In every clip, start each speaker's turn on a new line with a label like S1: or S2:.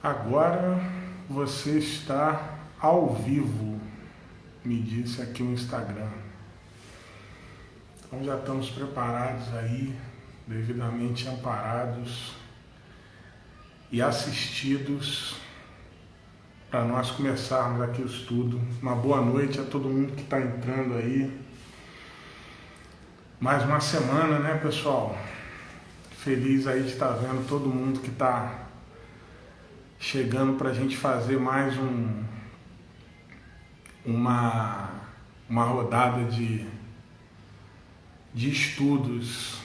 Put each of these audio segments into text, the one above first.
S1: Agora você está ao vivo, me disse aqui o Instagram. Então já estamos preparados aí, devidamente amparados e assistidos para nós começarmos aqui o estudo. Uma boa noite a todo mundo que está entrando aí. Mais uma semana, né, pessoal? Feliz aí de estar vendo todo mundo que está chegando para a gente fazer mais uma rodada de estudos.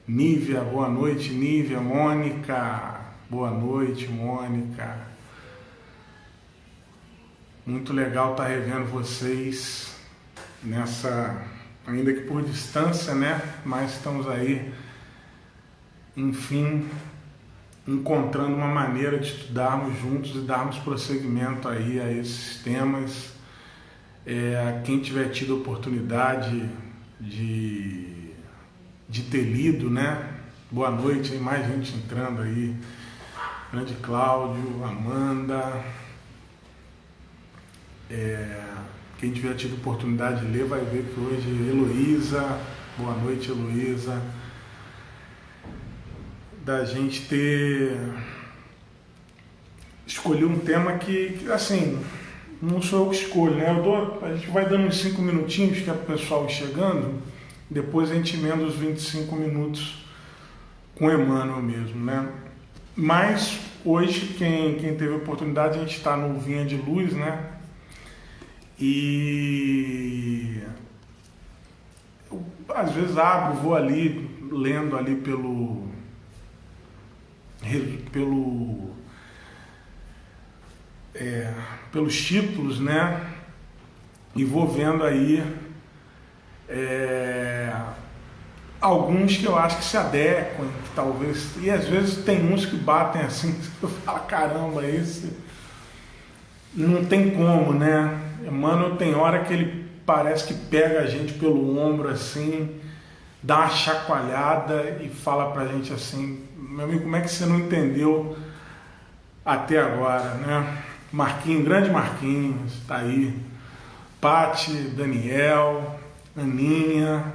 S1: Nívia, boa noite, Nívia. Mônica, boa noite, Mônica. Muito legal estar revendo vocês nessa, ainda que por distância, né? Mas estamos aí, enfim, encontrando uma maneira de estudarmos juntos e darmos prosseguimento aí a esses temas. Quem tiver tido a oportunidade de ter lido, né? Boa noite, tem mais gente entrando aí. Grande Cláudio, Amanda. Quem tiver tido a oportunidade de ler vai ver que hoje Heloísa, boa noite, Heloísa. Da gente ter escolhido um tema que assim, não sou eu que escolho, né? A gente vai dando uns 5 minutinhos que é para o pessoal ir chegando, depois a gente emenda os 25 minutos com o Emmanuel mesmo, né? Mas hoje, quem teve a oportunidade, a gente está no Vinha de Luz, né? E eu, às vezes vou ali, lendo ali pelos títulos, né? E vou vendo aí alguns que eu acho que se adequam, que talvez, e às vezes tem uns que batem assim, eu falo, caramba, esse não tem como, né? Emmanuel tem hora que ele parece que pega a gente pelo ombro assim, dá uma chacoalhada e fala pra gente assim, meu amigo, como é que você não entendeu até agora, né? Marquinhos, grande Marquinhos, tá aí. Pati, Daniel, Aninha,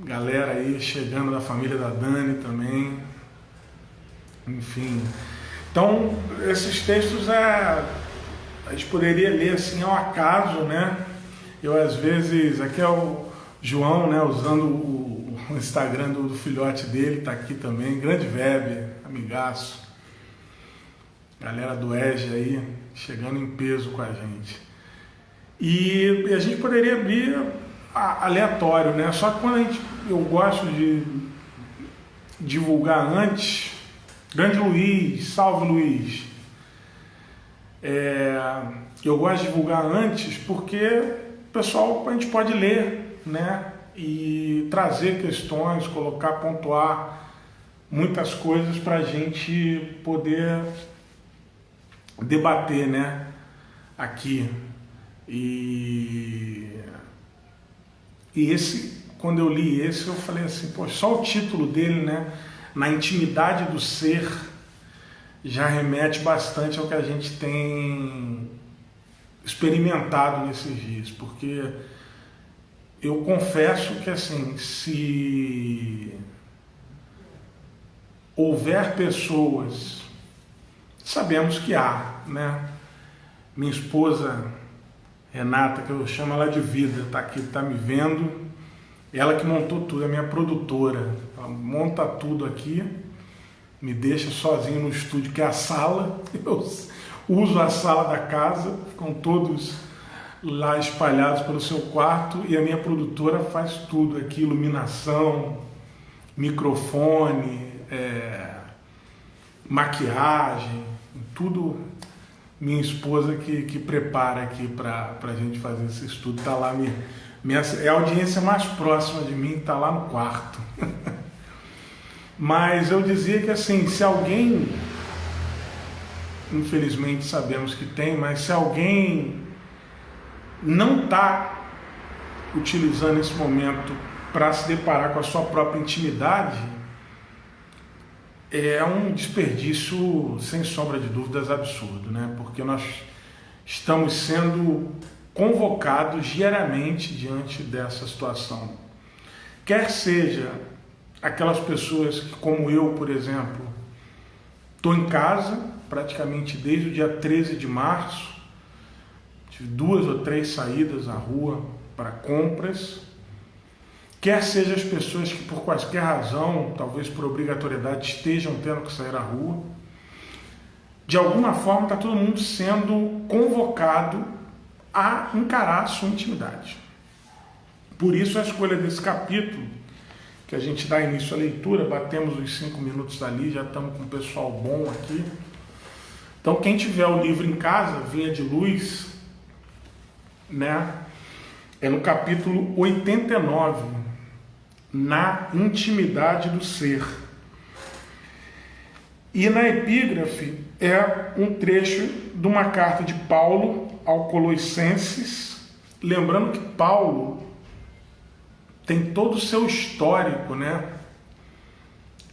S1: galera aí chegando da família da Dani também, enfim. Então, esses textos a gente poderia ler assim ao acaso, né? Eu às vezes, aqui é o João, né, usando o Instagram do filhote dele, tá aqui também, grande Weber, amigaço. Galera do EJA aí, chegando em peso com a gente. E a gente poderia abrir aleatório, né? Só que quando eu gosto de divulgar antes, grande Luiz, salve Luiz. Eu gosto de divulgar antes porque pessoal, a gente pode ler, né? E trazer questões, pontuar muitas coisas para a gente poder debater, né? Aqui. E esse, quando eu li esse, eu falei assim, pô, só o título dele, né? Na intimidade do ser, já remete bastante ao que a gente tem experimentado nesses dias, porque eu confesso que assim, se houver pessoas, sabemos que há, né? Minha esposa Renata, que eu chamo ela de vida, tá aqui, tá me vendo, ela que montou tudo, é minha produtora, ela monta tudo aqui, me deixa sozinho no estúdio, que é a sala, eu uso a sala da casa, ficam todos lá espalhados pelo seu quarto e a minha produtora faz tudo aqui, iluminação, microfone, maquiagem, tudo minha esposa que prepara aqui para a gente fazer esse estudo. Tá lá, é a audiência mais próxima de mim, tá lá no quarto. Mas eu dizia que assim, se alguém, infelizmente sabemos que tem, mas se alguém não está utilizando esse momento para se deparar com a sua própria intimidade, é um desperdício, sem sombra de dúvidas, absurdo, né? Porque nós estamos sendo convocados diariamente diante dessa situação. Quer seja aquelas pessoas que, como eu, por exemplo, estou em casa praticamente desde o dia 13 de março, tive 2 ou 3 saídas à rua para compras, quer seja as pessoas que por quaisquer razão, talvez por obrigatoriedade, estejam tendo que sair à rua, de alguma forma está todo mundo sendo convocado a encarar a sua intimidade. Por isso a escolha desse capítulo, que a gente dá início à leitura, batemos os 5 minutos ali, já estamos com um pessoal bom aqui. Então quem tiver o livro em casa, Vinha de Luz, né, é no capítulo 89, na intimidade do ser. E na epígrafe é um trecho de uma carta de Paulo ao Colossenses, lembrando que Paulo tem todo o seu histórico, né,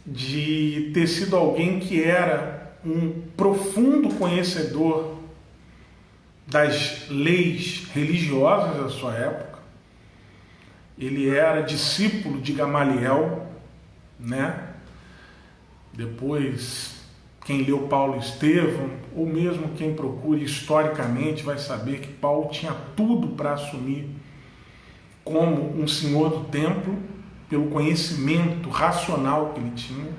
S1: de ter sido alguém que era um profundo conhecedor das leis religiosas da sua época. Ele era discípulo de Gamaliel, né? Depois, quem leu Paulo e Estevão, ou mesmo quem procure historicamente, vai saber que Paulo tinha tudo para assumir como um senhor do templo, pelo conhecimento racional que ele tinha.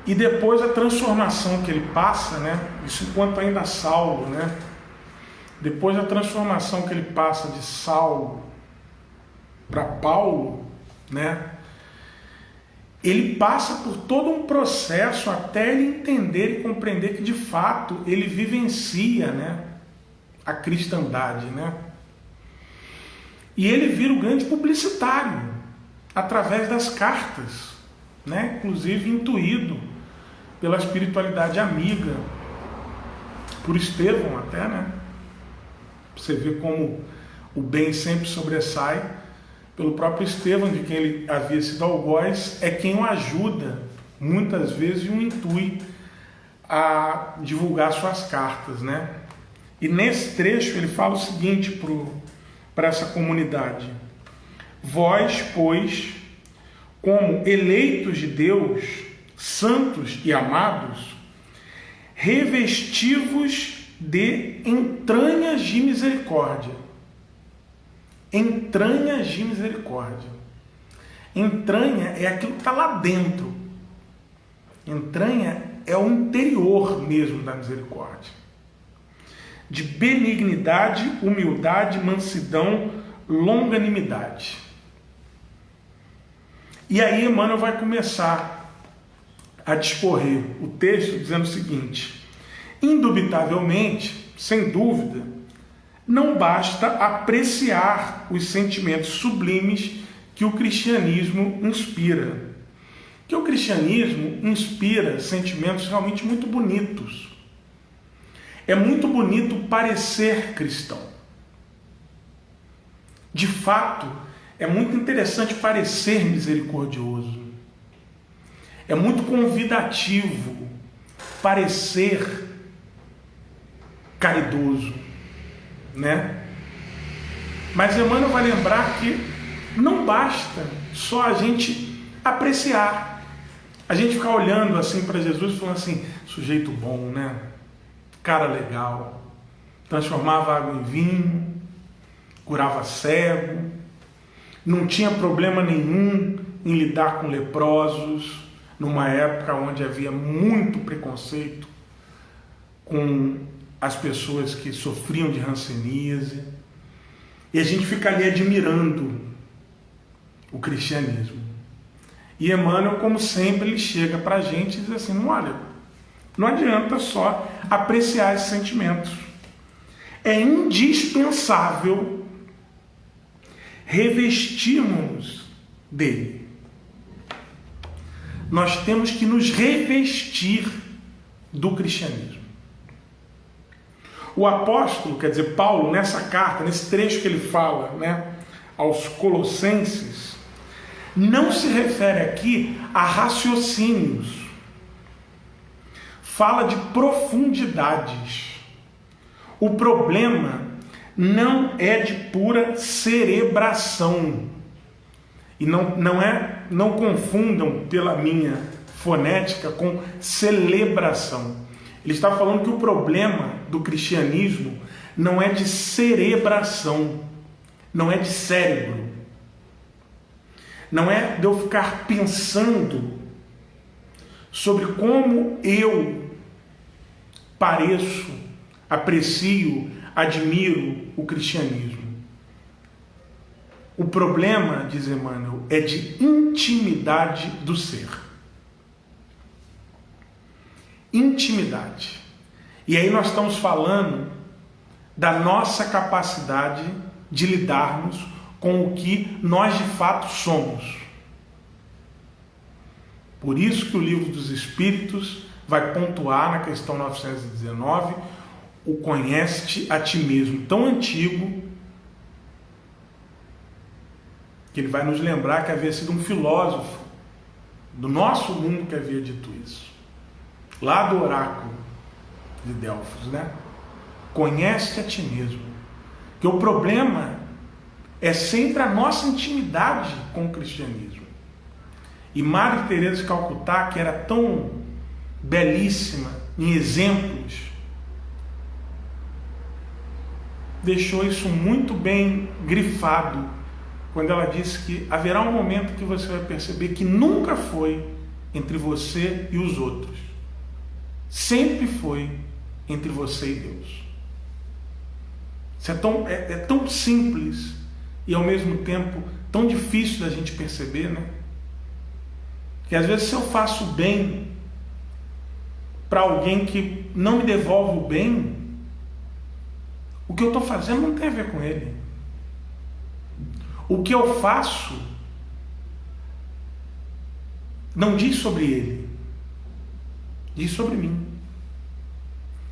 S1: E depois a transformação que ele passa, né? Isso enquanto ainda Saulo, né? Depois a transformação que ele passa de Saulo para Paulo, né? Ele passa por todo um processo até ele entender e compreender que de fato ele vivencia, né, a cristandade, né? E ele vira o grande publicitário através das cartas, né? Inclusive intuído pela espiritualidade amiga, por Estevão até, né? Você vê como o bem sempre sobressai. Pelo próprio Estevão, de quem ele havia sido algoz, é quem o ajuda, muitas vezes, e o intui a divulgar suas cartas, né? E nesse trecho ele fala o seguinte para essa comunidade: vós, pois, como eleitos de Deus, santos e amados, revestivos de entranhas de misericórdia. Entranhas de misericórdia. Entranha é aquilo que está lá dentro. Entranha é o interior mesmo da misericórdia. De benignidade, humildade, mansidão, longanimidade. E aí Emmanuel vai começar a discorrer o texto dizendo o seguinte: indubitavelmente, sem dúvida, não basta apreciar os sentimentos sublimes que o cristianismo inspira. Que o cristianismo inspira sentimentos realmente muito bonitos. É muito bonito parecer cristão. De fato, é muito interessante parecer misericordioso. É muito convidativo parecer caridoso, né? Mas Emmanuel vai lembrar que não basta só a gente apreciar, a gente ficar olhando assim para Jesus e falando assim: sujeito bom, né? Cara legal, transformava água em vinho, curava cego, não tinha problema nenhum em lidar com leprosos, numa época onde havia muito preconceito com as pessoas que sofriam de hanseníase, e a gente fica ali admirando o cristianismo. E Emmanuel, como sempre, ele chega para a gente e diz assim: olha, não adianta só apreciar esses sentimentos. É indispensável revestirmos dele. Nós temos que nos revestir do cristianismo. O apóstolo, quer dizer, Paulo, nessa carta, nesse trecho que ele fala, né, aos Colossenses, não se refere aqui a raciocínios. Fala de profundidades. O problema não é de pura cerebração. E não confundam pela minha fonética com celebração. Ele está falando que o problema do cristianismo não é de cerebração, não é de cérebro. Não é de eu ficar pensando sobre como eu pareço, aprecio, admiro o cristianismo. O problema, diz Emmanuel, é de intimidade do ser. Intimidade. E aí nós estamos falando da nossa capacidade de lidarmos com o que nós de fato somos. Por isso que o Livro dos Espíritos vai pontuar na questão 919 o conhece-te a ti mesmo, tão antigo, que ele vai nos lembrar que havia sido um filósofo do nosso mundo que havia dito isso, lá do oráculo de Delfos, né? Conhece-te a ti mesmo. Que o problema é sempre a nossa intimidade com o cristianismo. E Madre Teresa de Calcutá, que era tão belíssima em exemplos, deixou isso muito bem grifado quando ela disse que haverá um momento que você vai perceber que nunca foi entre você e os outros. Sempre foi entre você e Deus. Isso é tão simples e ao mesmo tempo tão difícil da gente perceber, né? Que às vezes se eu faço bem para alguém que não me devolve o bem, o que eu estou fazendo não tem a ver com ele. O que eu faço não diz sobre ele, diz sobre mim.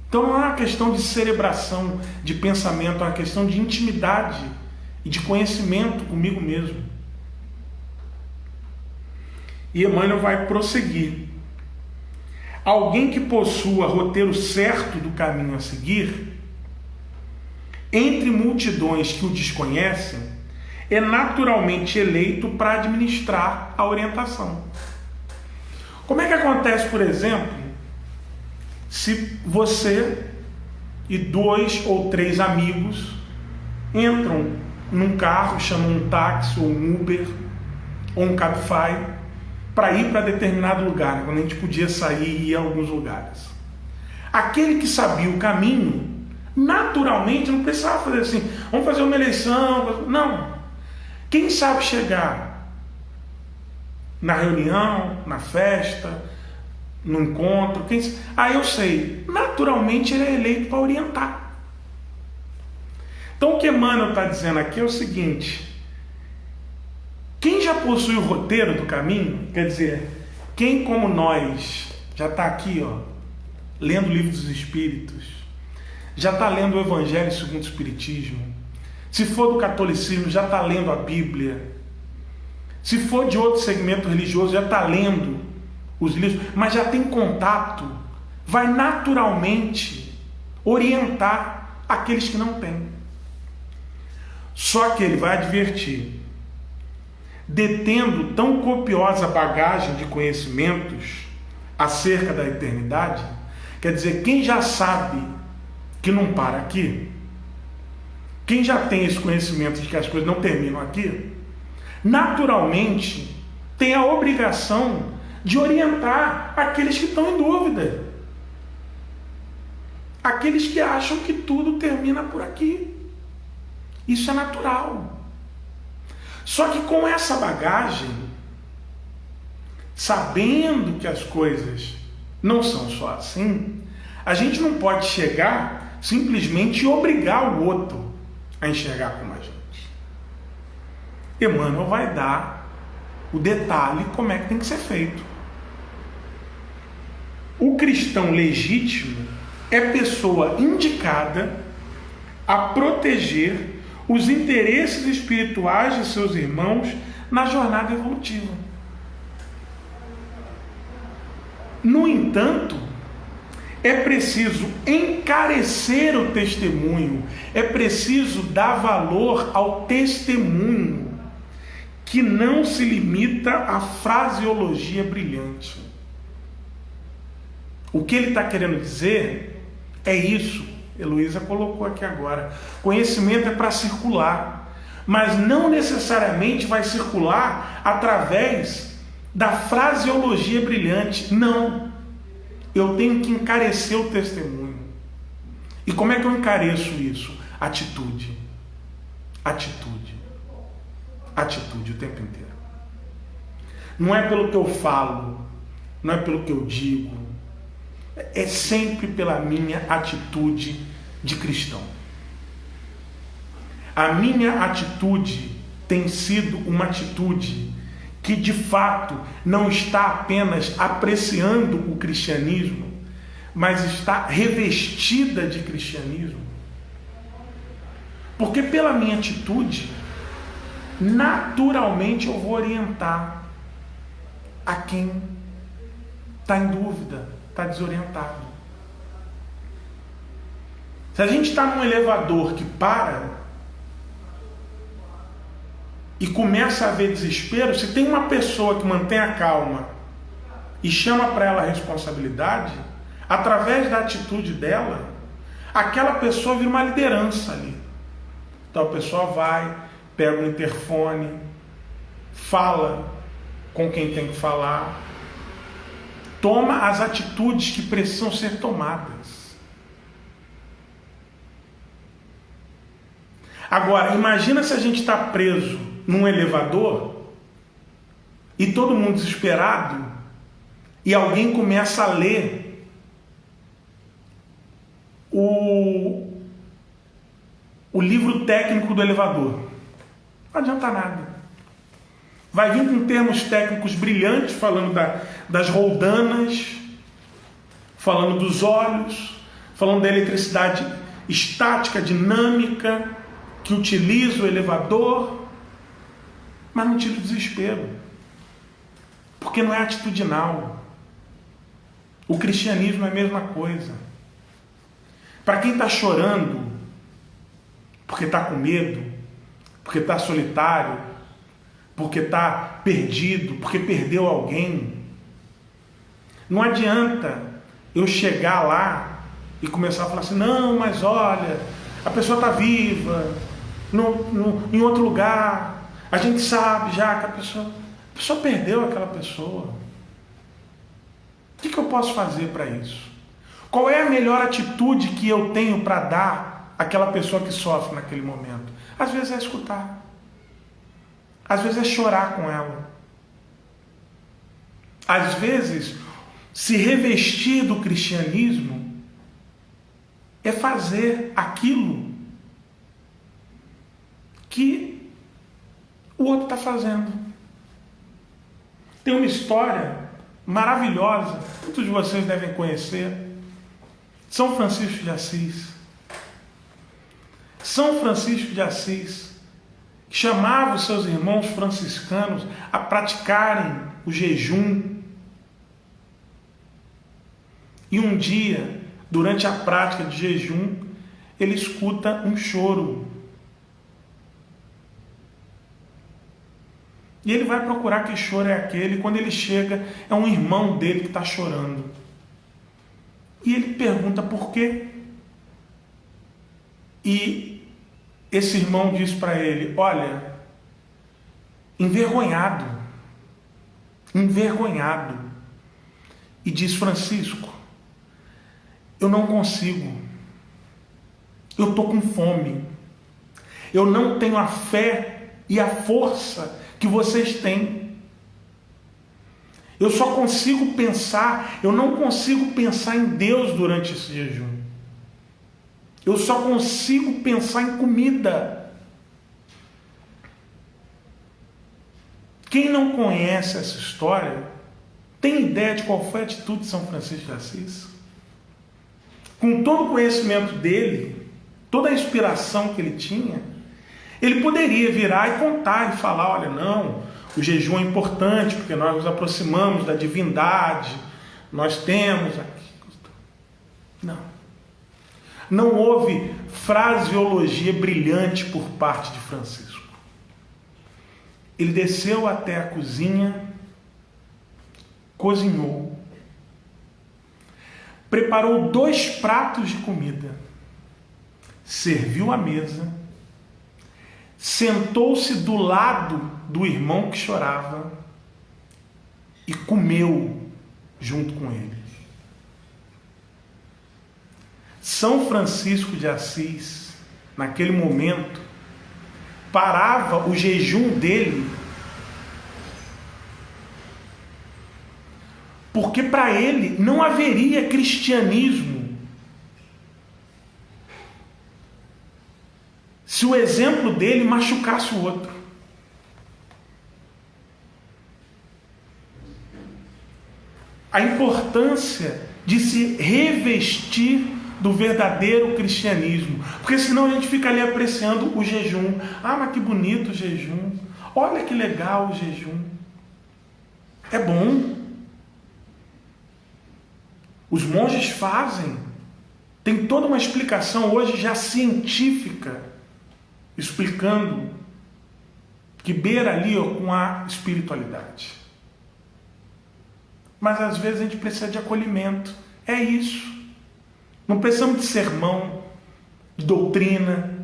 S1: Então não é uma questão de cerebração, de pensamento, é uma questão de intimidade e de conhecimento comigo mesmo. E Emmanuel vai prosseguir. Alguém que possua roteiro certo do caminho a seguir, entre multidões que o desconhecem, é naturalmente eleito para administrar a orientação. Como é que acontece, por exemplo, se você e 2 ou 3 amigos entram num carro, chamam um táxi ou um Uber ou um Cabify para ir para determinado lugar, né? Quando a gente podia sair e ir a alguns lugares. Aquele que sabia o caminho, naturalmente não precisava fazer assim, vamos fazer uma eleição. Não. Quem sabe chegar na reunião, na festa, no encontro, eu sei, naturalmente ele é eleito para orientar. Então o que Emmanuel está dizendo aqui é o seguinte: quem já possui o roteiro do caminho, quer dizer, quem como nós já está aqui, lendo o Livro dos Espíritos, já está lendo o Evangelho segundo o Espiritismo, se for do catolicismo, já está lendo a Bíblia, se for de outro segmento religioso, já está lendo os livros, mas já tem contato, vai naturalmente orientar aqueles que não têm. Só que ele vai advertir: detendo tão copiosa bagagem de conhecimentos acerca da eternidade, quer dizer, quem já sabe que não para aqui, quem já tem esse conhecimento de que as coisas não terminam aqui, naturalmente tem a obrigação de orientar aqueles que estão em dúvida, aqueles que acham que tudo termina por aqui. Isso é natural. Só que com essa bagagem, sabendo que as coisas não são só assim, a gente não pode chegar simplesmente e obrigar o outro a enxergar como a gente. Emmanuel vai dar o detalhe como é que tem que ser feito. O cristão legítimo é pessoa indicada a proteger os interesses espirituais de seus irmãos na jornada evolutiva. No entanto, é preciso encarecer o testemunho, é preciso dar valor ao testemunho, que não se limita à fraseologia brilhante. O que ele está querendo dizer é isso. Heloísa colocou aqui agora. Conhecimento é para circular, mas não necessariamente vai circular através da fraseologia brilhante. Não. Eu tenho que encarecer o testemunho. E como é que eu encareço isso? Atitude. Atitude. Atitude o tempo inteiro. Não é pelo que eu falo, não é pelo que eu digo, é sempre pela minha atitude de cristão. A minha atitude tem sido uma atitude que de fato não está apenas apreciando o cristianismo, mas está revestida de cristianismo. Porque pela minha atitude, naturalmente eu vou orientar a quem está em dúvida, está desorientado. Se a gente está num elevador que para e começa a haver desespero, se tem uma pessoa que mantém a calma e chama para ela a responsabilidade, através da atitude dela, aquela pessoa vira uma liderança ali. Então a pessoa vai, pega o interfone, fala com quem tem que falar, toma as atitudes que precisam ser tomadas. Agora, imagina se a gente está preso num elevador e todo mundo desesperado e alguém começa a ler o livro técnico do elevador. Não adianta nada. Vai vir com termos técnicos brilhantes, falando das roldanas, falando dos olhos, falando da eletricidade estática, dinâmica, que utiliza o elevador, mas não tira o desespero, porque não é atitudinal. O cristianismo é a mesma coisa. Para quem está chorando, porque está com medo, porque está solitário, porque está perdido, porque perdeu alguém, não adianta eu chegar lá e começar a falar assim, não, mas olha, a pessoa está viva, em outro lugar, a gente sabe já que a pessoa perdeu aquela pessoa. O que eu posso fazer para isso? Qual é a melhor atitude que eu tenho para dar àquela pessoa que sofre naquele momento? Às vezes é escutar. Às vezes é chorar com ela. Às vezes, se revestir do cristianismo é fazer aquilo que o outro está fazendo. Tem uma história maravilhosa, muitos de vocês devem conhecer, São Francisco de Assis. São Francisco de Assis chamava os seus irmãos franciscanos a praticarem o jejum. E um dia, durante a prática de jejum, ele escuta um choro. E ele vai procurar que choro é aquele. E quando ele chega, é um irmão dele que está chorando. E ele pergunta por quê. E esse irmão diz para ele, olha, envergonhado. E diz, Francisco, eu não consigo. Eu estou com fome. Eu não tenho a fé e a força que vocês têm. Eu só consigo pensar, eu não consigo pensar em Deus durante esse jejum. Eu só consigo pensar em comida. Quem não conhece essa história, tem ideia de qual foi a atitude de São Francisco de Assis? Com todo o conhecimento dele, toda a inspiração que ele tinha, ele poderia virar e contar e falar, olha, não, o jejum é importante porque nós nos aproximamos da divindade, nós temos aqui. Não. Não houve fraseologia brilhante por parte de Francisco. Ele desceu até a cozinha, cozinhou, preparou 2 pratos de comida, serviu à mesa, sentou-se do lado do irmão que chorava e comeu junto com ele. São Francisco de Assis, naquele momento, parava o jejum dele, porque para ele não haveria cristianismo se o exemplo dele machucasse o outro. A importância de se revestir do verdadeiro cristianismo, porque senão a gente fica ali apreciando o jejum. Ah, mas que bonito o jejum, olha que legal o jejum, é bom, os monges fazem, tem toda uma explicação hoje já científica, explicando que beira ali com a espiritualidade. Mas às vezes a gente precisa de acolhimento, é isso. Não precisamos de sermão, de doutrina,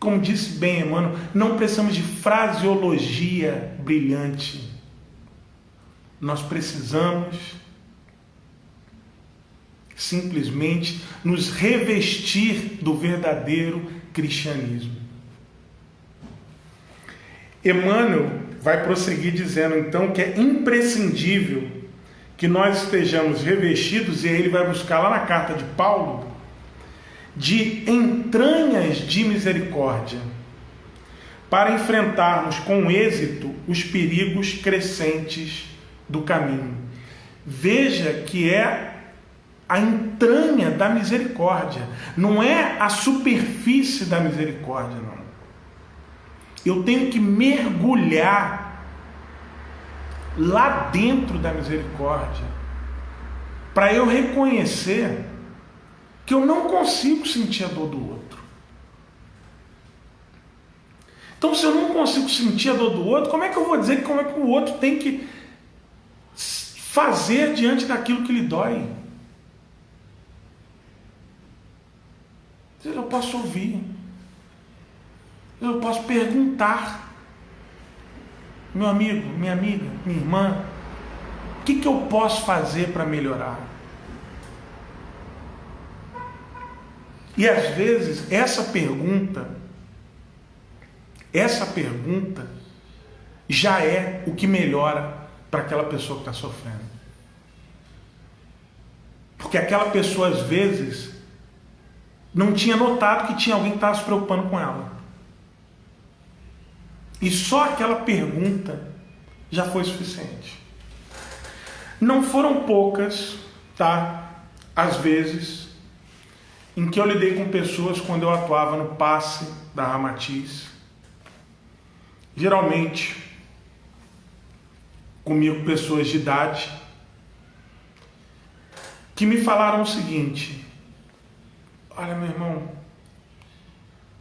S1: como disse bem Emmanuel, não precisamos de fraseologia brilhante. Nós precisamos simplesmente nos revestir do verdadeiro cristianismo. Emmanuel vai prosseguir dizendo então que é imprescindível que nós estejamos revestidos, e aí ele vai buscar lá na carta de Paulo, de entranhas de misericórdia, para enfrentarmos com êxito os perigos crescentes do caminho. Veja que é a entranha da misericórdia, não é a superfície da misericórdia, não. Eu tenho que mergulhar lá dentro da misericórdia, para eu reconhecer que eu não consigo sentir a dor do outro. Então, se eu não consigo sentir a dor do outro, como é que eu vou dizer como é que o outro tem que fazer diante daquilo que lhe dói? Eu posso ouvir, eu posso perguntar: meu amigo, minha amiga, minha irmã, o que eu posso fazer para melhorar? E às vezes essa pergunta já é o que melhora para aquela pessoa que está sofrendo. Porque aquela pessoa às vezes não tinha notado que tinha alguém que estava se preocupando com ela. E só aquela pergunta já foi suficiente. Não foram poucas, as vezes em que eu lidei com pessoas quando eu atuava no passe da Ramatiz. Geralmente, comigo pessoas de idade, que me falaram o seguinte: olha, meu irmão,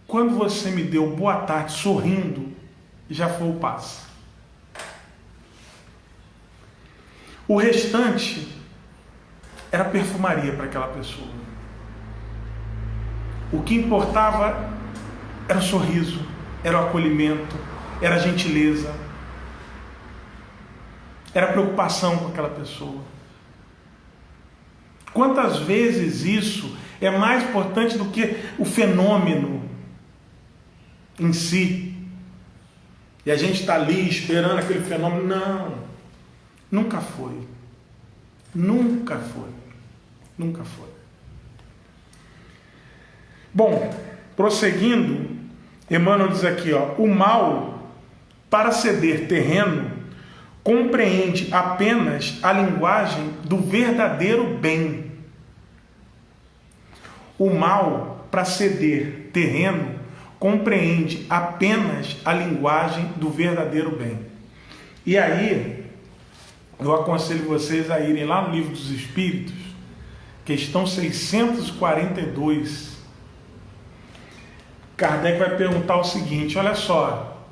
S1: quando você me deu boa tarde sorrindo, já foi o passe. O restante era perfumaria para aquela pessoa. O que importava era o sorriso, era o acolhimento, era a gentileza, era a preocupação com aquela pessoa. Quantas vezes isso é mais importante do que o fenômeno em si? E a gente está ali esperando aquele fenômeno. Não, nunca foi. Nunca foi. Nunca foi. Bom, prosseguindo, Emmanuel diz aqui, o mal, para ceder terreno, compreende apenas a linguagem do verdadeiro bem. O mal, para ceder terreno, compreende apenas a linguagem do verdadeiro bem. E aí, eu aconselho vocês a irem lá no Livro dos Espíritos, questão 642. Kardec vai perguntar o seguinte: olha só,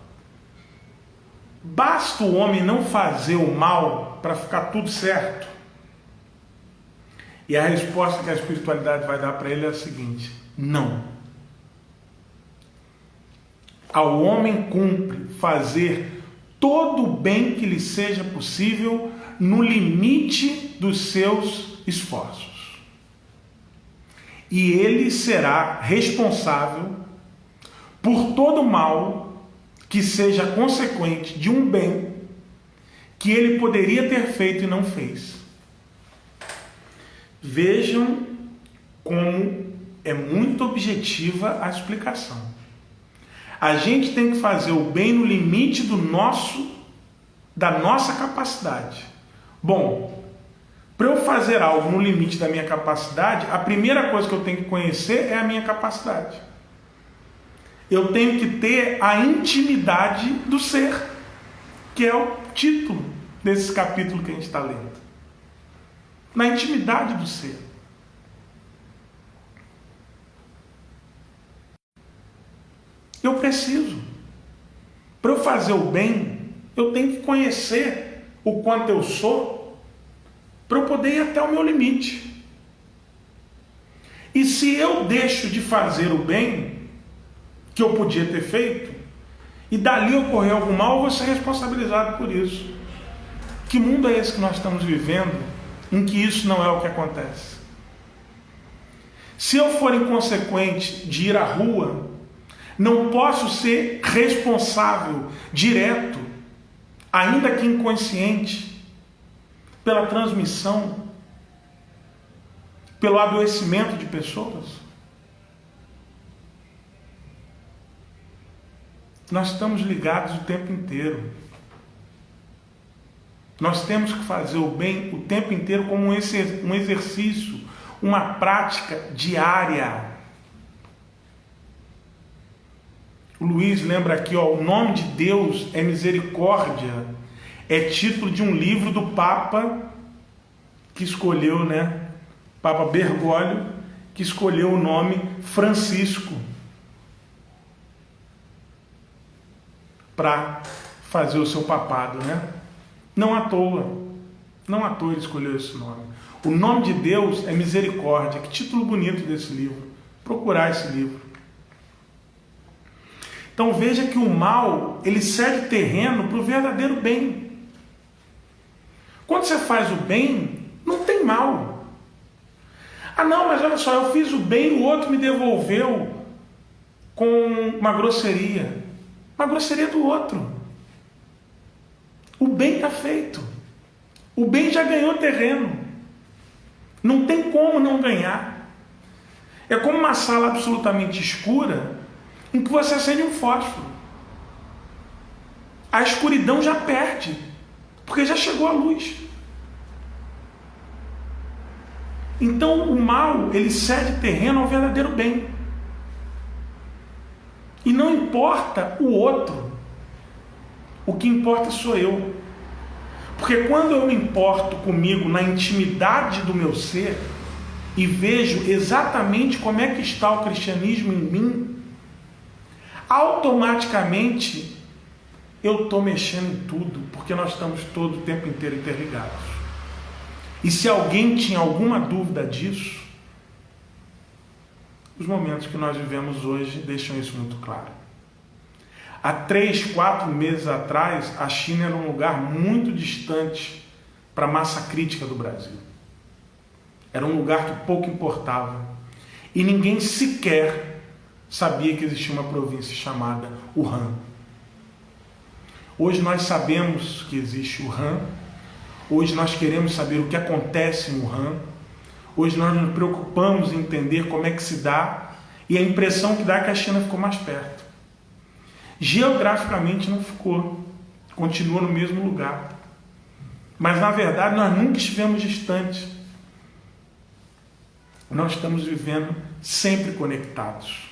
S1: basta o homem não fazer o mal para ficar tudo certo? E a resposta que a espiritualidade vai dar para ele é a seguinte: não. Ao homem cumpre fazer todo o bem que lhe seja possível no limite dos seus esforços. E ele será responsável por todo o mal que seja consequente de um bem que ele poderia ter feito e não fez. Vejam como é muito objetiva a explicação. A gente tem que fazer o bem no limite da nossa capacidade. Bom, para eu fazer algo no limite da minha capacidade, a primeira coisa que eu tenho que conhecer é a minha capacidade. Eu tenho que ter a intimidade do ser, que é o título desse capítulo que a gente está lendo. Na intimidade do ser. Eu preciso. Para eu fazer o bem, eu tenho que conhecer o quanto eu sou, para eu poder ir até o meu limite. E se eu deixo de fazer o bem que eu podia ter feito, e dali ocorrer algum mal, eu vou ser responsabilizado por isso. Que mundo é esse que nós estamos vivendo, em que isso não é o que acontece? Se eu for inconsequente de ir à rua, não posso ser responsável direto, ainda que inconsciente, pela transmissão, pelo adoecimento de pessoas. Nós estamos ligados o tempo inteiro. Nós temos que fazer o bem o tempo inteiro como um exercício, uma prática diária. O Luiz lembra aqui, ó, o nome de Deus é misericórdia. É título de um livro do Papa que escolheu, né? Papa Bergoglio, que escolheu o nome Francisco para fazer o seu papado, né? Não à toa ele escolheu esse nome. O nome de Deus é misericórdia. Que título bonito desse livro. Procurar esse livro. Então veja que o mal, ele cede terreno para o verdadeiro bem. Quando você faz o bem, não tem mal. Ah não, mas olha só, eu fiz o bem e o outro me devolveu com uma grosseria. Uma grosseria do outro. O bem está feito. O bem já ganhou terreno. Não tem como não ganhar. É como uma sala absolutamente escura em que você acende um fósforo. A escuridão já perde, porque já chegou a luz. Então o mal, ele cede terreno ao verdadeiro bem. E não importa o outro. O que importa sou eu. Porque quando eu me importo comigo na intimidade do meu ser e vejo exatamente como é que está o cristianismo em mim, automaticamente eu estou mexendo em tudo, porque nós estamos todo o tempo inteiro interligados. E se alguém tinha alguma dúvida disso, os momentos que nós vivemos hoje deixam isso muito claro. Há 3, 4 meses atrás, a China era um lugar muito distante para a massa crítica do Brasil. Era um lugar que pouco importava. E ninguém sequer sabia que existia uma província chamada Wuhan. Hoje nós sabemos que existe Wuhan. Hoje nós queremos saber o que acontece em Wuhan. Hoje nós nos preocupamos em entender como é que se dá. E a impressão que dá é que a China ficou mais perto. Geograficamente não ficou, continua no mesmo lugar. Mas na verdade nós nunca estivemos distantes. Nós estamos vivendo sempre conectados.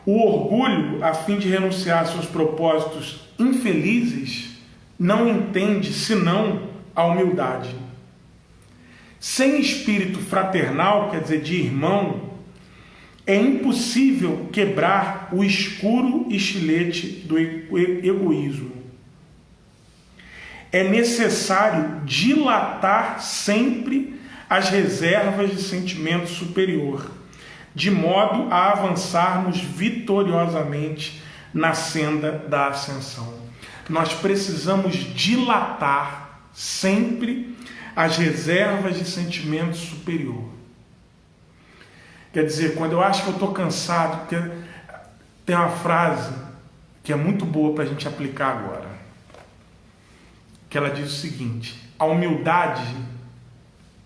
S1: O orgulho, a fim de renunciar a seus propósitos infelizes, não entende senão a humildade. Sem espírito fraternal, quer dizer, de irmão, é impossível quebrar o escuro estilete do egoísmo. É necessário dilatar sempre as reservas de sentimento superior, de modo a avançarmos vitoriosamente na senda da ascensão. Nós precisamos dilatar sempre as reservas de sentimento superior. Quer dizer, quando eu acho que eu estou cansado, porque tem uma frase que é muito boa para a gente aplicar agora, que ela diz o seguinte: a humildade,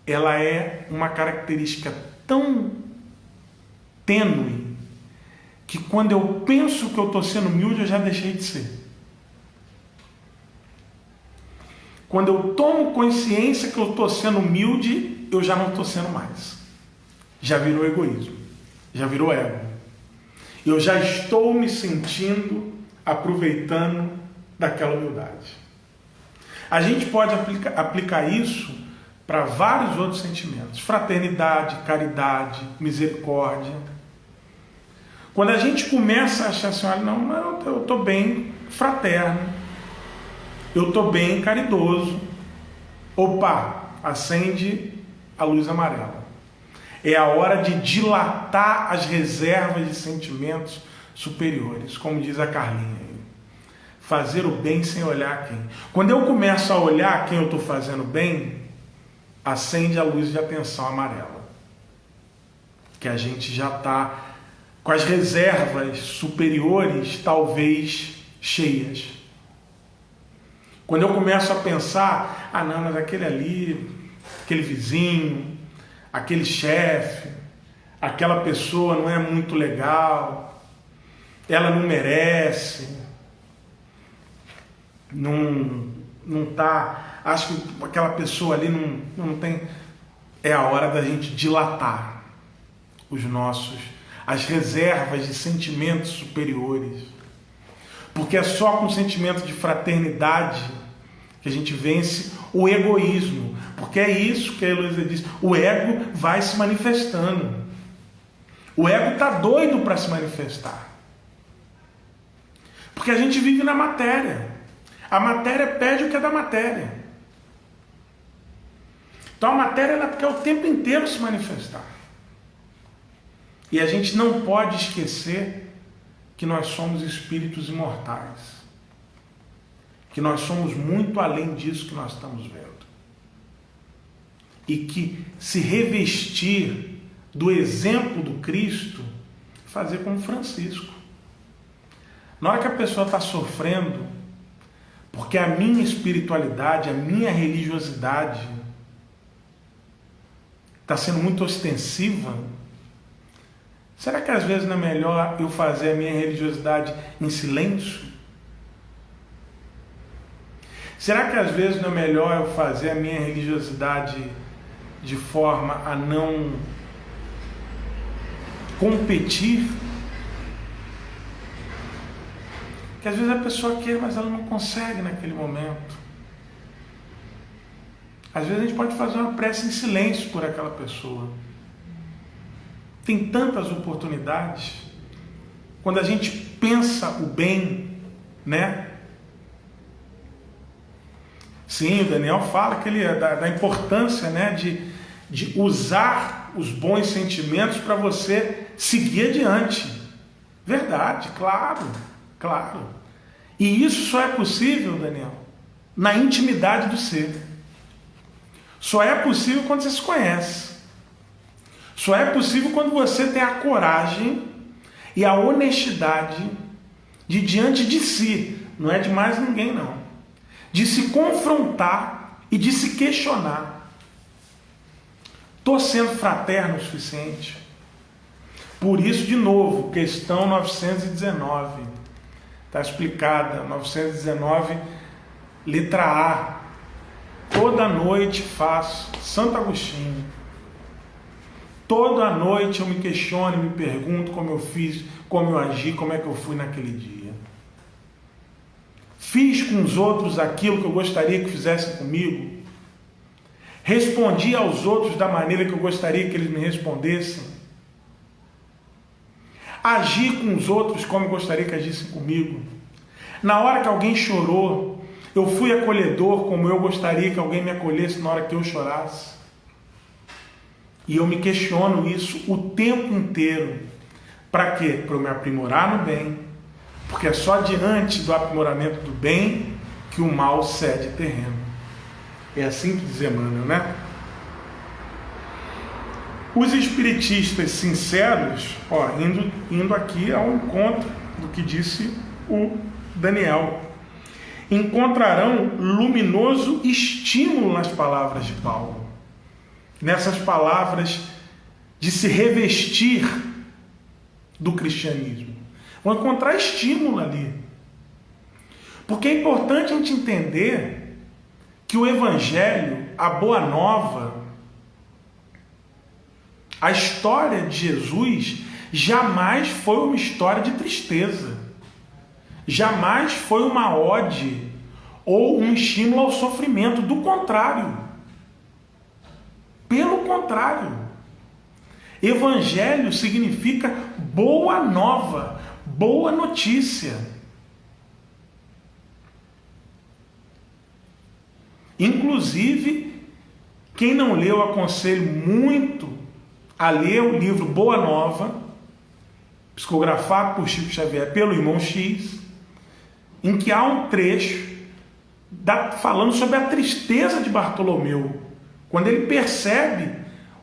S1: ela é uma característica tão tênue que quando eu penso que eu estou sendo humilde, eu já deixei de ser. Quando eu tomo consciência que eu estou sendo humilde, eu já não estou sendo mais. Já virou egoísmo, já virou ego. Eu já estou me sentindo aproveitando daquela humildade. A gente pode aplicar isso para vários outros sentimentos: fraternidade, caridade, misericórdia. Quando a gente começa a achar assim, olha, não, eu estou bem fraterno, eu estou bem caridoso, opa, acende a luz amarela. É a hora de dilatar as reservas de sentimentos superiores, como diz a Carlinha. Fazer o bem sem olhar quem. Quando eu começo a olhar quem eu estou fazendo bem, acende a luz de atenção amarela. Que a gente já está com as reservas superiores talvez cheias. Quando eu começo a pensar, não, mas aquele ali, aquele vizinho, aquele chefe, aquela pessoa não é muito legal, ela não merece, não tá, acho que aquela pessoa ali não tem. É a hora da gente dilatar as reservas de sentimentos superiores, porque é só com o sentimento de fraternidade que a gente vence o egoísmo. Porque é isso que a Heloísa disse: o ego vai se manifestando. O ego está doido para se manifestar. Porque a gente vive na matéria. A matéria pede o que é da matéria. Então a matéria ela quer o tempo inteiro se manifestar. E a gente não pode esquecer que nós somos espíritos imortais. Que nós somos muito além disso que nós estamos vendo. E que se revestir do exemplo do Cristo, fazer como Francisco. Na hora que a pessoa está sofrendo, porque a minha espiritualidade, a minha religiosidade está sendo muito ostensiva, será que às vezes não é melhor eu fazer a minha religiosidade em silêncio? Será que às vezes não é melhor eu fazer a minha religiosidade de forma a não competir? Que às vezes a pessoa quer, mas ela não consegue naquele momento. Às vezes a gente pode fazer uma prece em silêncio por aquela pessoa. Tem tantas oportunidades. Quando a gente pensa o bem, né? Sim, o Daniel fala que da importância, né, de usar os bons sentimentos para você seguir adiante. Verdade, claro. E isso só é possível, Daniel, na intimidade do ser. Só é possível quando você se conhece. Só é possível quando você tem a coragem e a honestidade de diante de si, não é de mais ninguém não, de se confrontar e de se questionar. Estou sendo fraterno o suficiente? Por isso, de novo, questão 919. Está explicada, 919, letra A. Toda noite faço, Santo Agostinho. Toda noite eu me questiono e me pergunto como eu fiz, como eu agi, como é que eu fui naquele dia. Fiz com os outros aquilo que eu gostaria que fizessem comigo. Respondi aos outros da maneira que eu gostaria que eles me respondessem. Agi com os outros como eu gostaria que agissem comigo. Na hora que alguém chorou, eu fui acolhedor como eu gostaria que alguém me acolhesse na hora que eu chorasse. E eu me questiono isso o tempo inteiro. Para quê? Para eu me aprimorar no bem. Porque é só diante do aprimoramento do bem que o mal cede terreno. É assim que diz Emmanuel, né? Os espiritistas sinceros, indo aqui ao encontro do que disse o Daniel, encontrarão luminoso estímulo nas palavras de Paulo. Nessas palavras de se revestir do cristianismo. Vão encontrar estímulo ali. Porque é importante a gente entender que o Evangelho, a Boa Nova, a história de Jesus jamais foi uma história de tristeza. Jamais foi uma ode ou um estímulo ao sofrimento. Do contrário. Pelo contrário. Evangelho significa boa nova, boa notícia. Inclusive, quem não leu, aconselho muito a ler o livro Boa Nova, psicografado por Chico Xavier pelo irmão X, em que há um trecho falando sobre a tristeza de Bartolomeu, quando ele percebe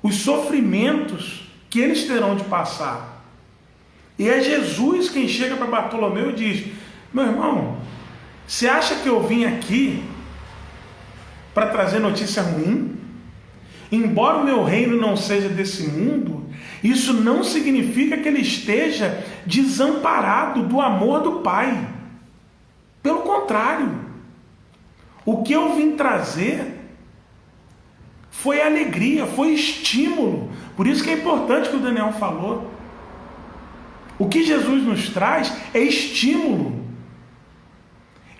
S1: os sofrimentos que eles terão de passar. E é Jesus quem chega para Bartolomeu e diz: meu irmão, você acha que eu vim aqui para trazer notícia ruim? Embora o meu reino não seja desse mundo, isso não significa que ele esteja desamparado do amor do Pai. Pelo contrário, o que eu vim trazer foi alegria, foi estímulo. Por isso que é importante que o Daniel falou. O que Jesus nos traz é estímulo.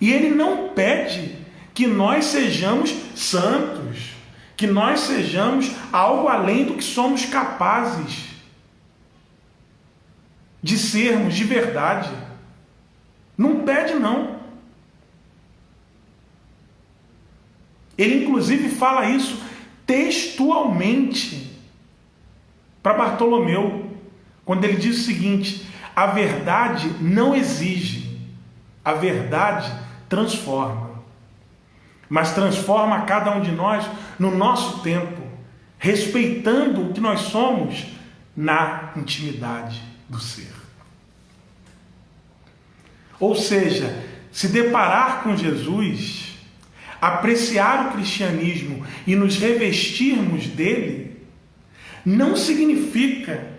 S1: E ele não pede que nós sejamos santos, que nós sejamos algo além do que somos capazes de sermos de verdade. Não pede, não. Ele, inclusive, fala isso textualmente para Bartolomeu, quando ele diz o seguinte: a verdade não exige, a verdade transforma. Mas transforma cada um de nós no nosso tempo, respeitando o que nós somos na intimidade do ser. Ou seja, se deparar com Jesus, apreciar o cristianismo e nos revestirmos dele, não significa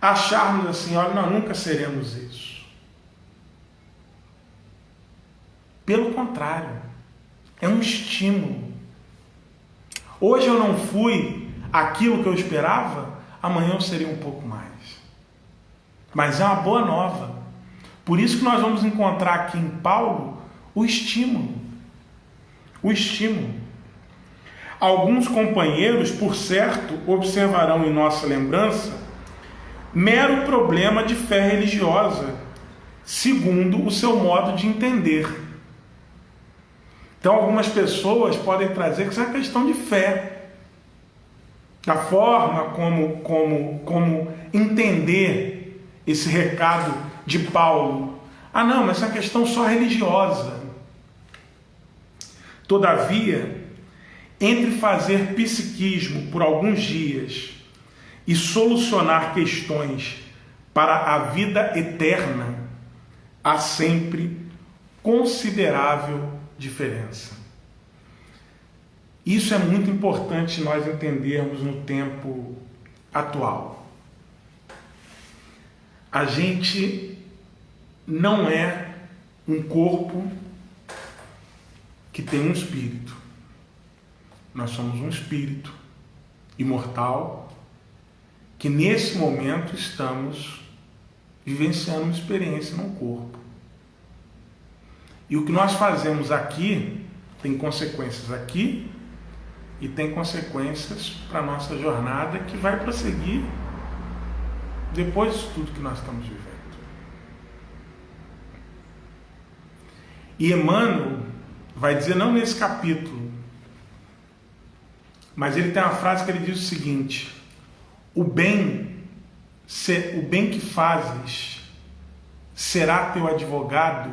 S1: acharmos assim: olha, nós nunca seremos isso. Pelo contrário, é um estímulo. Hoje eu não fui aquilo que eu esperava, amanhã eu serei um pouco mais. Mas é uma boa nova. Por isso que nós vamos encontrar aqui em Paulo o estímulo. O estímulo. Alguns companheiros, por certo, observarão em nossa lembrança mero problema de fé religiosa, segundo o seu modo de entender. Então, algumas pessoas podem trazer que isso é uma questão de fé, da forma como entender esse recado de Paulo. Ah, não, mas isso é uma questão só religiosa. Todavia, entre fazer psiquismo por alguns dias e solucionar questões para a vida eterna, há sempre considerável diferença. Isso é muito importante nós entendermos no tempo atual. A gente não é um corpo que tem um espírito. Nós somos um espírito imortal que nesse momento estamos vivenciando uma experiência no corpo. E o que nós fazemos aqui tem consequências aqui e tem consequências para a nossa jornada que vai prosseguir depois de tudo que nós estamos vivendo. E Emmanuel vai dizer, não nesse capítulo, mas ele tem uma frase que ele diz o seguinte: o bem que fazes será teu advogado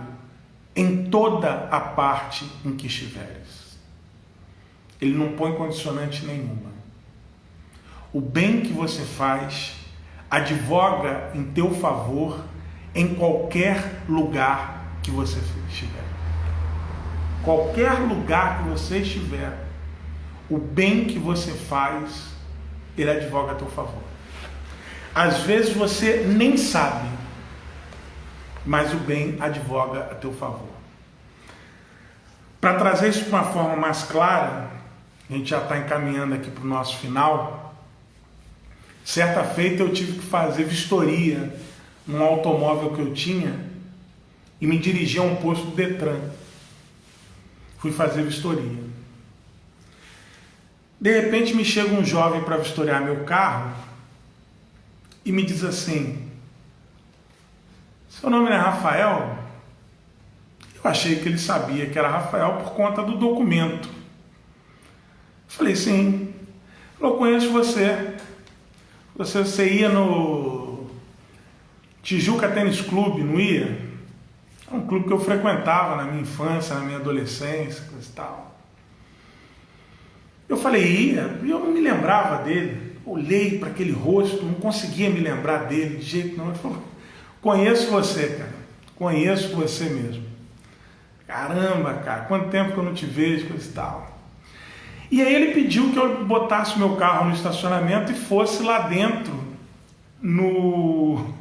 S1: em toda a parte em que estiveres. Ele não põe condicionante nenhuma. O bem que você faz advoga em teu favor em qualquer lugar que você estiver. Qualquer lugar que você estiver, o bem que você faz, ele advoga a teu favor. Às vezes você nem sabe, mas o bem advoga a teu favor. Para trazer isso de uma forma mais clara, a gente já está encaminhando aqui para o nosso final. Certa feita eu tive que fazer vistoria num automóvel que eu tinha e me dirigi a um posto do Detran. Fui fazer vistoria. De repente me chega um jovem para vistoriar meu carro e me diz assim: seu nome não é Rafael? Eu achei que ele sabia que era Rafael por conta do documento. Falei, sim. Eu conheço você. Você ia no Tijuca Tênis Clube, não ia? É um clube que eu frequentava na minha infância, na minha adolescência, coisa e tal. Eu falei, ia, e eu não me lembrava dele. Olhei para aquele rosto, não conseguia me lembrar dele de jeito nenhum. Ele falou, conheço você, cara. Conheço você mesmo. Caramba, cara, quanto tempo que eu não te vejo, coisa e tal. E aí ele pediu que eu botasse o meu carro no estacionamento e fosse lá dentro, no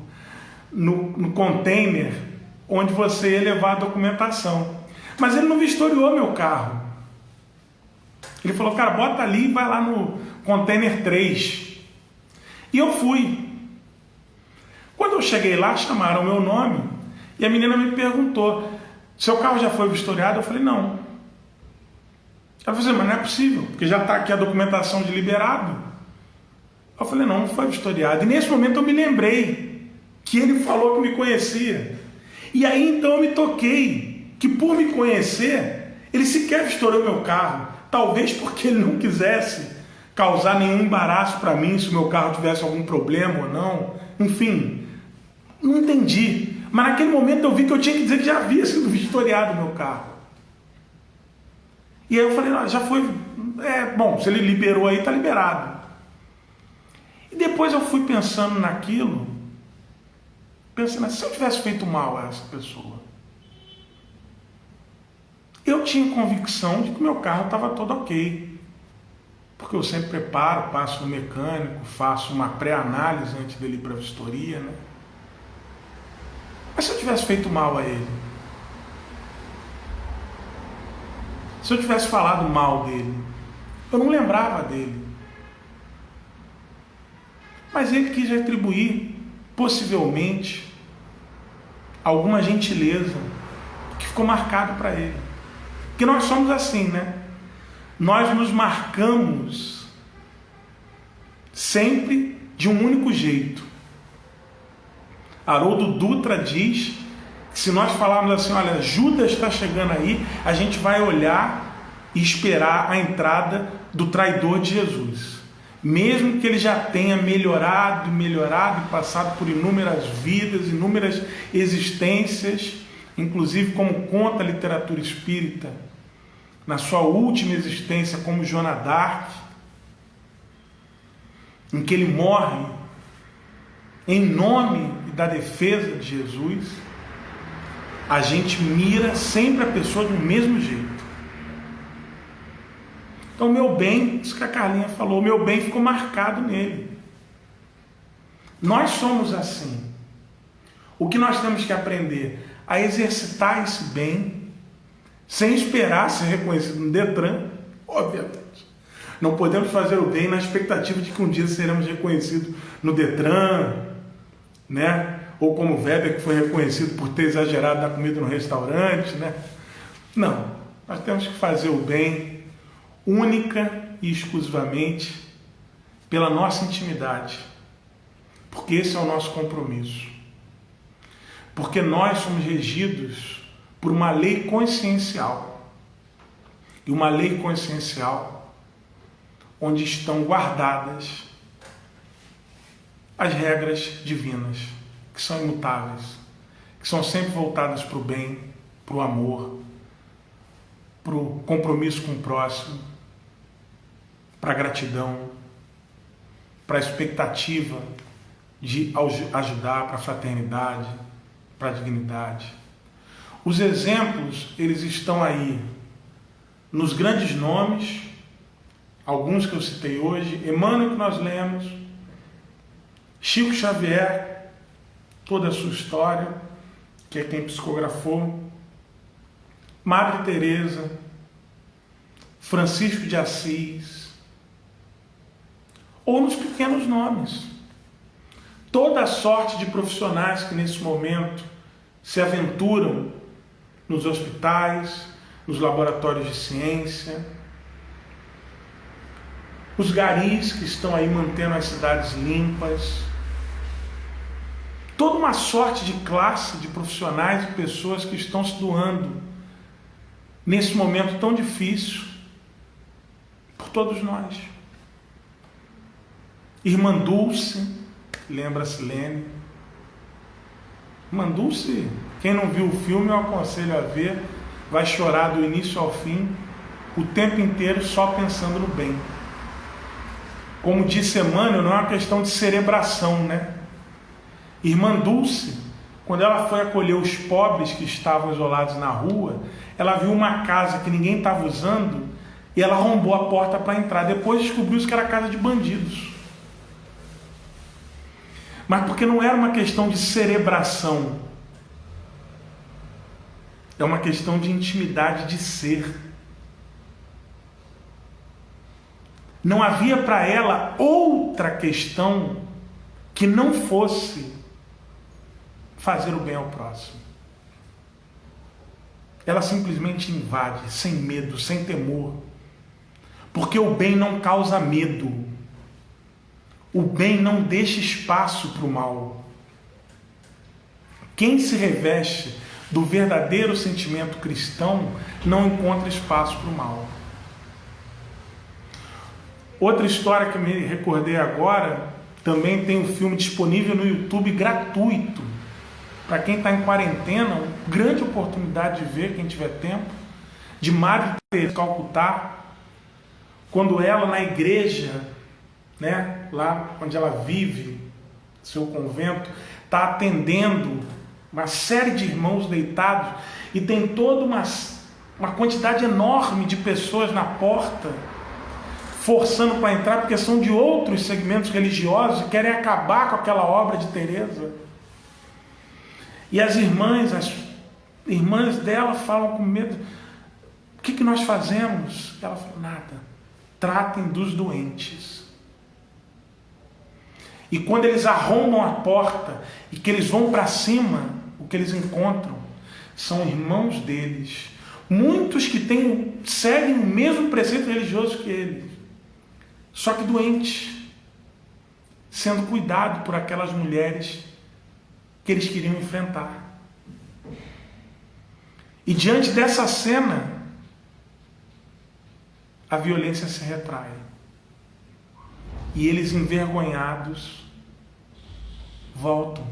S1: container, onde você ia levar a documentação. Mas ele não vistoriou meu carro. Ele falou, cara, bota ali e vai lá no container 3. E eu fui. Quando eu cheguei lá, chamaram o meu nome e a menina me perguntou, seu carro já foi vistoriado? Eu falei, não. Ela falou, mas não é possível, porque já está aqui a documentação de liberado. Eu falei, não foi vistoriado. E nesse momento eu me lembrei que ele falou que me conhecia. E aí então eu me toquei que por me conhecer, ele sequer vistoriou meu carro. Talvez porque ele não quisesse causar nenhum embaraço para mim, se o meu carro tivesse algum problema ou não. Enfim, não entendi. Mas naquele momento eu vi que eu tinha que dizer que já havia sido vistoriado o meu carro. E aí eu falei, já foi, bom, se ele liberou aí, está liberado. E depois eu fui pensando naquilo, pensando, se eu tivesse feito mal a essa pessoa, eu tinha convicção de que o meu carro estava todo ok. Porque eu sempre preparo, passo no mecânico, faço uma pré-análise antes dele ir para a vistoria, né? Mas se eu tivesse feito mal a ele? Se eu tivesse falado mal dele? Eu não lembrava dele. Mas ele quis retribuir, possivelmente, alguma gentileza que ficou marcado para ele. Porque nós somos assim, né? Nós nos marcamos sempre de um único jeito. Haroldo Dutra diz que se nós falarmos assim, olha, Judas está chegando aí, a gente vai olhar e esperar a entrada do traidor de Jesus. Mesmo que ele já tenha melhorado, passado por inúmeras vidas, inúmeras existências, inclusive como conta a literatura espírita, na sua última existência como Joana d'Arc, em que ele morre em nome da defesa de Jesus, a gente mira sempre a pessoa do mesmo jeito. Então o meu bem, isso que a Carlinha falou, o meu bem ficou marcado nele. Nós somos assim. O que nós temos que aprender? A exercitar esse bem, sem esperar ser reconhecido no Detran, obviamente. Não podemos fazer o bem na expectativa de que um dia seremos reconhecidos no Detran, né? ou como Weber, que foi reconhecido por ter exagerado na comida no restaurante, né? Não, nós temos que fazer o bem única e exclusivamente pela nossa intimidade, porque esse é o nosso compromisso. Porque nós somos regidos por uma lei consciencial. E uma lei consciencial onde estão guardadas as regras divinas, que são imutáveis, que são sempre voltadas para o bem, para o amor, para o compromisso com o próximo, para a gratidão, para a expectativa de ajudar, para a fraternidade, para a dignidade. Os exemplos, eles estão aí nos grandes nomes, alguns que eu citei hoje, Emmanuel, que nós lemos, Chico Xavier, toda a sua história, que é quem psicografou, Madre Teresa, Francisco de Assis, ou nos pequenos nomes. Toda a sorte de profissionais que nesse momento se aventuram nos hospitais, nos laboratórios de ciência, os garis que estão aí mantendo as cidades limpas, toda uma sorte de classe de profissionais e pessoas que estão se doando nesse momento tão difícil por todos nós. Irmã Dulce, lembra-se Lene? Irmã Dulce, quem não viu o filme eu aconselho a ver, vai chorar do início ao fim, o tempo inteiro só pensando no bem. Como disse Emmanuel, não é uma questão de cerebração, né? Irmã Dulce, quando ela foi acolher os pobres que estavam isolados na rua, ela viu uma casa que ninguém estava usando e ela arrombou a porta para entrar. Depois descobriu-se que era casa de bandidos. Mas porque não era uma questão de cerebração, é uma questão de intimidade de ser. Não havia para ela outra questão que não fosse fazer o bem ao próximo. Ela simplesmente invade, sem medo, sem temor. Porque o bem não causa medo. O bem não deixa espaço para o mal. Quem se reveste do verdadeiro sentimento cristão não encontra espaço para o mal. Outra história que me recordei agora, também tem um filme disponível no YouTube gratuito. Para quem está em quarentena, uma grande oportunidade de ver, quem tiver tempo, de Madre Teresa de Calcutá, quando ela na igreja, né, lá onde ela vive, seu convento, está atendendo uma série de irmãos deitados e tem toda uma quantidade enorme de pessoas na porta forçando para entrar, porque são de outros segmentos religiosos e querem acabar com aquela obra de Teresa. E as irmãs dela falam com medo: o que nós fazemos? Ela falou: nada, tratem dos doentes. E quando eles arrombam a porta e que eles vão para cima, o que eles encontram são irmãos deles, muitos que seguem o mesmo preceito religioso que eles, só que doentes, sendo cuidados por aquelas mulheres que eles queriam enfrentar. E diante dessa cena, a violência se retrai. E eles, envergonhados, voltam.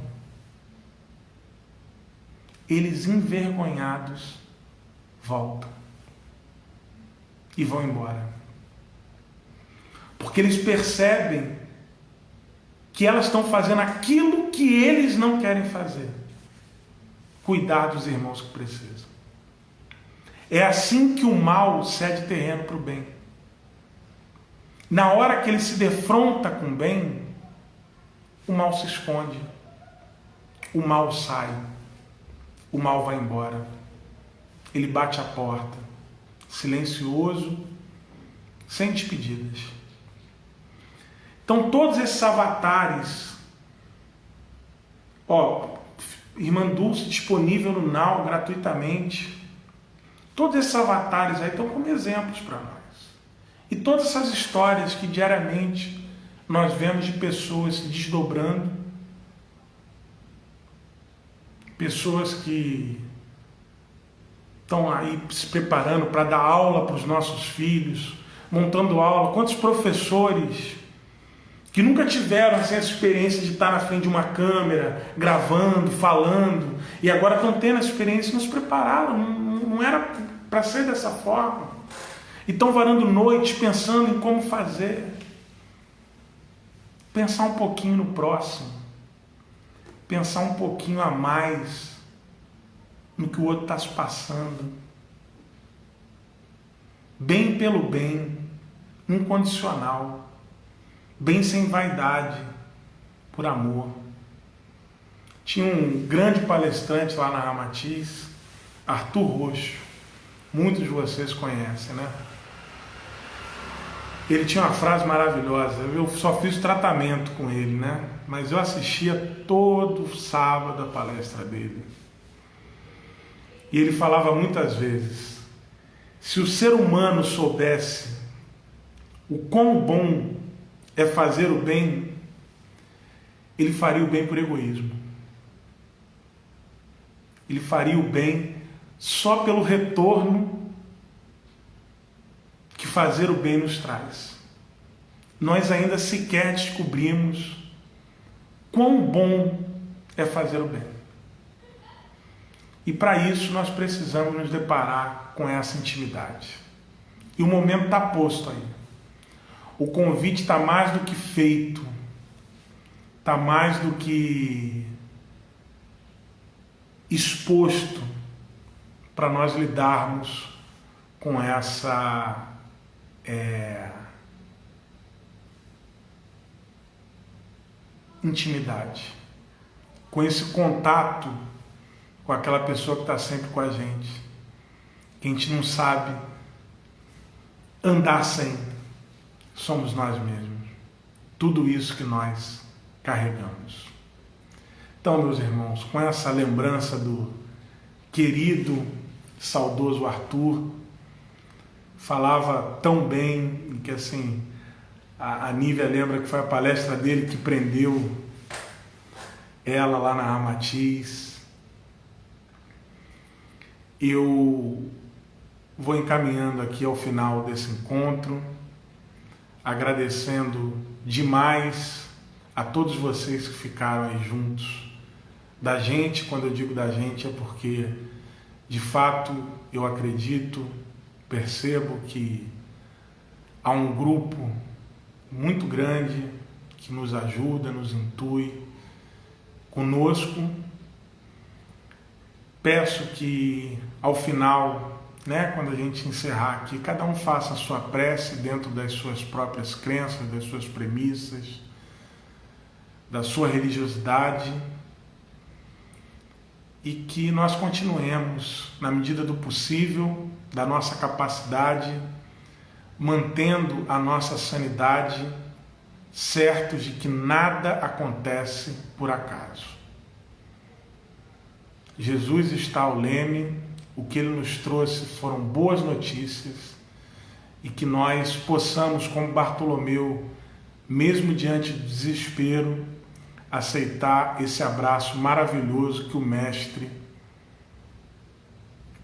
S1: Eles, envergonhados, voltam. E vão embora. Porque eles percebem que elas estão fazendo aquilo que eles não querem fazer. Cuidar dos irmãos que precisam. É assim que o mal cede terreno para o bem. Na hora que ele se defronta com o bem, o mal se esconde. O mal sai. O mal vai embora. Ele bate a porta, silencioso, sem despedidas. Então todos esses avatares, Irmã Dulce disponível no Now gratuitamente. Todos esses avatares aí estão como exemplos para nós. E todas essas histórias que diariamente nós vemos de pessoas se desdobrando, pessoas que estão aí se preparando para dar aula para os nossos filhos, montando aula. Quantos professores que nunca tiveram assim, essa experiência de estar na frente de uma câmera, gravando, falando, e agora estão tendo essa experiência e não se prepararam, não era para ser dessa forma. E estão varando noites pensando em como fazer. Pensar um pouquinho no próximo. Pensar um pouquinho a mais no que o outro está se passando. Bem pelo bem, incondicional. Bem sem vaidade, por amor. Tinha um grande palestrante lá na Ramatiz, Arthur Roxo. Muitos de vocês conhecem, né? Ele tinha uma frase maravilhosa. Eu só fiz tratamento com ele, né? Mas eu assistia todo sábado a palestra dele. E ele falava muitas vezes: se o ser humano soubesse o quão bom é fazer o bem, ele faria o bem por egoísmo. Ele faria o bem só pelo retorno que fazer o bem nos traz. Nós ainda sequer descobrimos quão bom é fazer o bem. E para isso nós precisamos nos deparar com essa intimidade. E o momento está posto aí. O convite está mais do que feito. Está mais do que exposto para nós lidarmos com essa intimidade, com esse contato com aquela pessoa que está sempre com a gente, que a gente não sabe andar sem, somos nós mesmos, tudo isso que nós carregamos. Então, meus irmãos, com essa lembrança do querido, saudoso Arthur, falava tão bem, que assim, a Nívia lembra que foi a palestra dele que prendeu ela lá na Ramatiz. Eu vou encaminhando aqui ao final desse encontro, agradecendo demais a todos vocês que ficaram aí juntos. Da gente, quando eu digo da gente, é porque de fato eu acredito, percebo que há um grupo muito grande que nos ajuda, nos intui conosco. Peço que ao final, quando a gente encerrar aqui, cada um faça a sua prece dentro das suas próprias crenças, das suas premissas, da sua religiosidade, e que nós continuemos, na medida do possível, da nossa capacidade, mantendo a nossa sanidade, certos de que nada acontece por acaso. Jesus está ao leme, o que Ele nos trouxe foram boas notícias, e que nós possamos, como Bartolomeu, mesmo diante do desespero, aceitar esse abraço maravilhoso que o Mestre,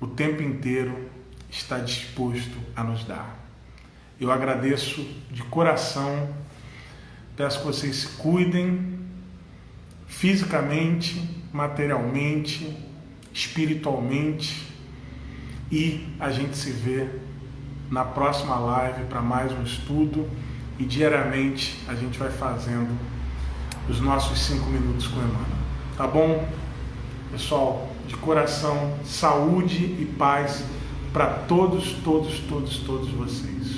S1: o tempo inteiro, está disposto a nos dar. Eu agradeço de coração, peço que vocês se cuidem fisicamente, materialmente, espiritualmente, e a gente se vê na próxima live para mais um estudo, e diariamente a gente vai fazendo os nossos 5 minutos com Emmanuel. Tá bom? Pessoal, de coração, saúde e paz para todos vocês.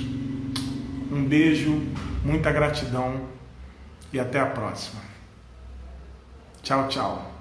S1: Um beijo, muita gratidão e até a próxima. Tchau, tchau.